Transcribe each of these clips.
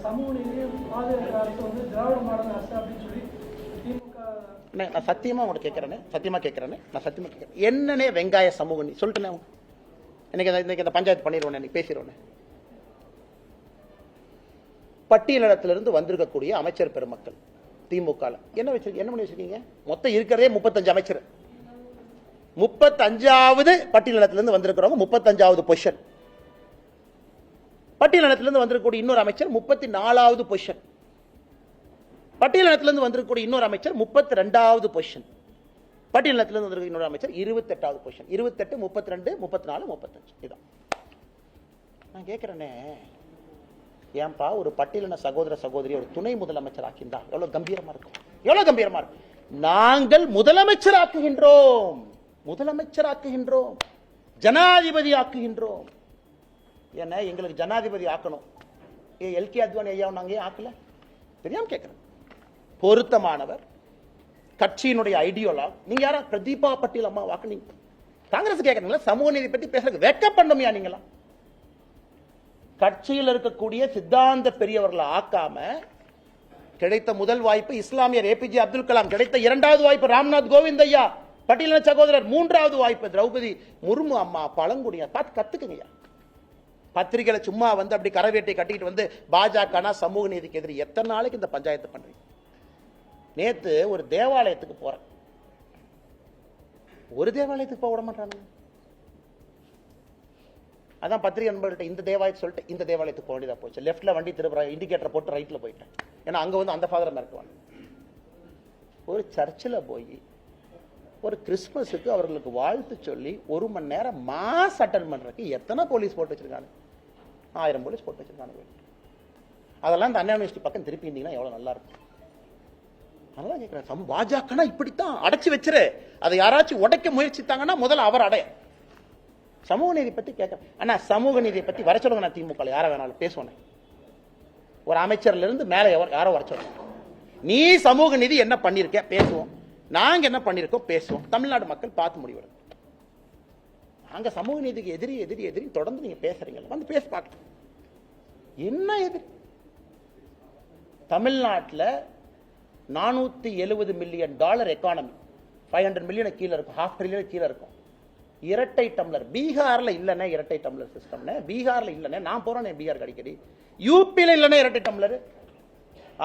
சமூக நீதியும் பாதுகாக்கிற அரசு வந்து திராவிட மாடல் அரசு அப்படின்னு சொல்லி திமுக. நான் சத்தியமா உனக்கு கேட்கறேன், சத்தியமா கேட்கறேன், நான் சத்தியமா கேட்கறேன். என்னன்னே வெங்காய சமூக நீதி சொல்லிட்டேன். இன்னைக்கு இந்த பஞ்சாயத்து பண்ணிடுவோம், இன்னைக்கு பேசிடுவோம். பட்டியலிடத்திலிருந்து வந்திருக்கக்கூடிய அமைச்சர் பெருமக்கள் திமுக என்ன பண்ணி வச்சிருக்கீங்க? மொத்தம் இருக்கிறதே 35 அமைச்சர். 35வது பட்டியலிடத்திலிருந்து வந்திருக்கிறவங்க 35வது பொசிஷன். பட்டியலிடத்திலிருந்து வந்திருக்கக்கூடிய இன்னொரு அமைச்சர் 34வது பொசிஷன். பட்டியலிடத்திலிருந்து வந்திருக்கக்கூடிய இன்னொரு அமைச்சர் 32வது பொசிஷன். பட்டியலிடத்திலிருந்து வந்திருக்க இன்னொரு அமைச்சர் 28வது பொசிஷன். 28, 32, 34, 35. இதான் நான் கேட்கிறேனே. ஏன்பா ஒரு பட்டியலின சகோதர சகோதரி ஒரு துணை முதலமைச்சர் ஆக்கின்றா எவ்வளவு கம்பீரமா இருக்கும், எவ்வளவு கம்பீரமா இருக்கும். நாங்கள் முதலமைச்சர் ஆக்குகின்றோம், முதலமைச்சர் ஆக்குகின்றோம், ஜனாதிபதி ஆக்குகின்றோம். ஏன்னா எங்களுக்கு ஜனாதிபதி ஆக்கணும். எல்கே அத்வானி ஐயா நாங்க ஏன் ஆக்கல தெரியாம கேட்கிறேன். பொருத்தமானவர், கட்சியினுடைய ஐடியோலா. நீங்க யாரா பிரதீபா பட்டீல் அம்மா வாக்குனீங்க? காங்கிரஸ் கேட்கறீங்களா? சமூக நீதி பத்தி பேசுறதுக்கு வெட்கப்படணும்யா நீங்களா? கட்சியில் இருக்கக்கூடிய சித்தாந்த பெரியவர்களை ஆக்காம கிடைத்த முதல் வாய்ப்பு இஸ்லாமியர் ஏபிஜே அப்துல் கலாம், கிடைத்த 2வது வாய்ப்பு ராம்நாத் கோவிந்த் ஐயா பட்டியலின சகோதரர், 3வது வாய்ப்பு திரௌபதி முர்மு அம்மா பழங்குடியா. பார்த்து கத்துக்குங்க. பத்திரிகையில சும்மா வந்து அப்படி கரவேட்டை கட்டிட்டு வந்து பாஜக சமூக நீதிக்கு எதிரி. எத்தனை நாளைக்கு இந்த பஞ்சாயத்து பண்றீங்க? நேத்து ஒரு தேவாலயத்துக்கு போறேன், ஒரு தேவாலயத்துக்கு போக விட மாட்டாங்க. அதான் பத்திரிகை நண்பர்கள்ட்ட இந்த தேவாலயத்தை சொல்லிட்டு இந்த தேவாலயத்துக்கு போக வேண்டியதா போச்சு. லெப்ட்ல வண்டி திரும்ப இண்டிகேட்டர் போட்டு ரைட்ல போயிட்டேன். ஏன்னா அங்க வந்து அந்த ஃபாதர் மிரட்டுவாங்க. ஒரு சர்ச்சில் போய் ஒரு கிறிஸ்துமஸுக்கு அவர்களுக்கு வாழ்த்து சொல்லி 1 மணி நேரம் மாஸ் அட்டன் பண்றதுக்கு எத்தனை போலீஸ் போட்டு வச்சிருக்காங்க? 1000 போலீஸ் போட்டு வச்சிருக்காங்க. அதெல்லாம் இந்த அண்ணா யூனிவர்சிட்டி பக்கம் திருப்பி இருந்தீங்கன்னா எவ்வளவு நல்லா இருக்கும். அதெல்லாம் கேட்கிறேன். பாஜகனா இப்படித்தான் அடைச்சு வச்சிரு. அதை யாராச்சும் உடைக்க முயற்சித்தாங்கன்னா முதல்ல அவர் அடைய. சமூக நீதி பத்தி கேட்க அண்ணா, சமூக நீதியை பத்தி வர சொல்லுங்க. நான் திமுக யார வேணாலும் பேசுவேன். ஒரு அமைச்சர்ல இருந்து மேல யாரோ வர சொல்லுங்க. நீ சமூக நீதி என்ன பண்ணிருக்க பேசுவோம், நாங்க என்ன பண்ணிருக்கோம் பேசுவோம். தமிழ்நாடு மக்கள் பார்த்து முடிவெடுக்கும். நாங்க சமூக நீதிக்கு எதிரி எதிரி எதிரி தொடர்ந்து நீங்க பேசுறீங்க, வந்து பேச பார்க்கலாம். என்ன எதிரி? தமிழ்நாட்டில் $470 மில்லியன் எக்கானமி, 500 மில்லியன் கீழே இருக்கும், ½ ட்ரில்லியன் கீழே இருக்கும். இரட்டை டம்ளர் பீகார்ல இல்லனே, இரட்டை டம்ளர் சிஸ்டம்னே பீகார்ல இல்லனே. நான் போறேன் பீகார் அடிக்கடி. யூபியில இல்லனே இரட்டை டம்ளர்.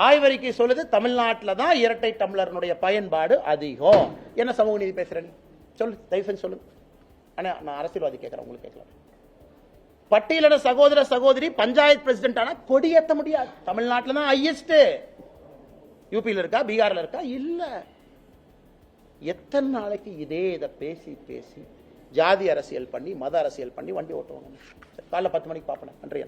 ஆய்வறிக்கை சொல்லுது தமிழ்நாட்டில் தான் இரட்டை டம்ளர்னுடைய பயன்பாடு அதிகம். என்ன சமூக நீதி பேசுறேன் சொல்லு, தயவு செஞ்சு சொல்லு. ஆனா நான் அரசியல்வாதி கேட்கிறேன், உங்களுக்கு கேட்கலாம். பட்டியலின சகோதர சகோதரி பஞ்சாயத்து பிரசிடென்ட் ஆனா கொடியேற்ற முடியாது. தமிழ்நாட்டில் தான் ஹையஸ்ட். யூபியில் இருக்கா, பீகார்ல இருக்கா? இல்ல. எத்தனை நாளைக்கு இதே இதை பேசி பேசி ஜாதி அரசியல் பண்ணி மத அரசியல் பண்ணி வண்டி ஓட்டுவாங்க. காலைல 10 மணிக்கு பார்ப்பேன். நன்றி.